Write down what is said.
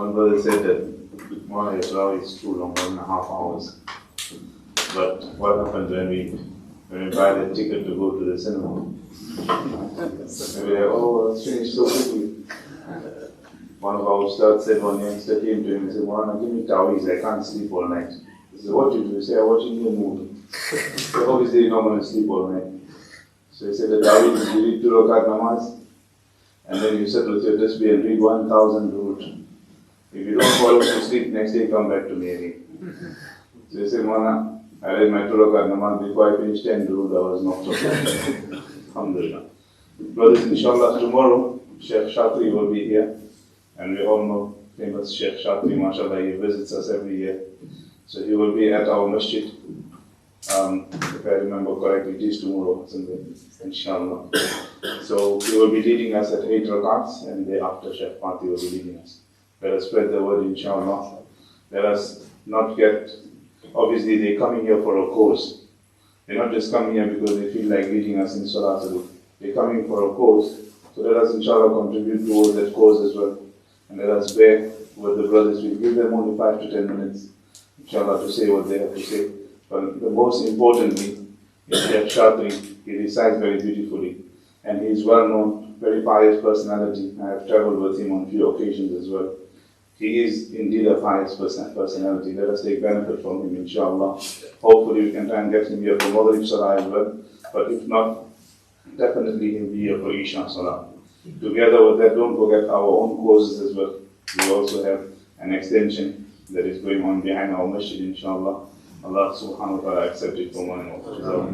one brother said that Maulana Taraweeh is too long, 1.5 hours. But what happens when we buy the ticket to go to the cinema? Maybe like, oh, it's finished so quickly. One of our ustads said one youngster came to him and said, Maulana, give me taweez, I can't sleep all night. He said, what do you do? He said, I watch Indian movie. So obviously you're not going to sleep all night. So he said, the taweez is you read 2 rakat namaz, and then you sit with your tasbih and read 1,000 root. If you don't fall to sleep, next day come back to me again. So he said, Maulana, I read my 2 rakat namaz before I finished 10 root, I was knocked out. Alhamdulillah. Brothers, inshallah, tomorrow, Sheikh Shatri will be here. And we all know famous Sheikh Shatri, mashallah, he visits us every year. So he will be at our masjid. If I remember correctly, it is tomorrow, Sunday, inshallah. So he will be leading us at 8 rakats, and thereafter Sheikh Fati will be leading us. Let us spread the word, inshallah. Let us not get, obviously they're coming here for a cause. They're not just coming here because they feel like leading us in Salah today. They're coming for a cause. So let us, inshallah, contribute towards that cause as well. And let us bear with the brothers. We give them only 5 to 10 minutes, inshallah, to say what they have to say. But the most importantly is Sheikh Shatri. He recites very beautifully. And he is well known, very pious personality. I have traveled with him on a few occasions as well. He is indeed a pious personality. Let us take benefit from him, inshallah. Hopefully we can try and get him here for Maghrib Salah as well. But if not, definitely he'll be here for Isha Salah. Together with that, don't forget our own causes as well. We also have an extension that is going on behind our masjid, inshallah. Allah subhanahu wa ta'ala accept it from one and all.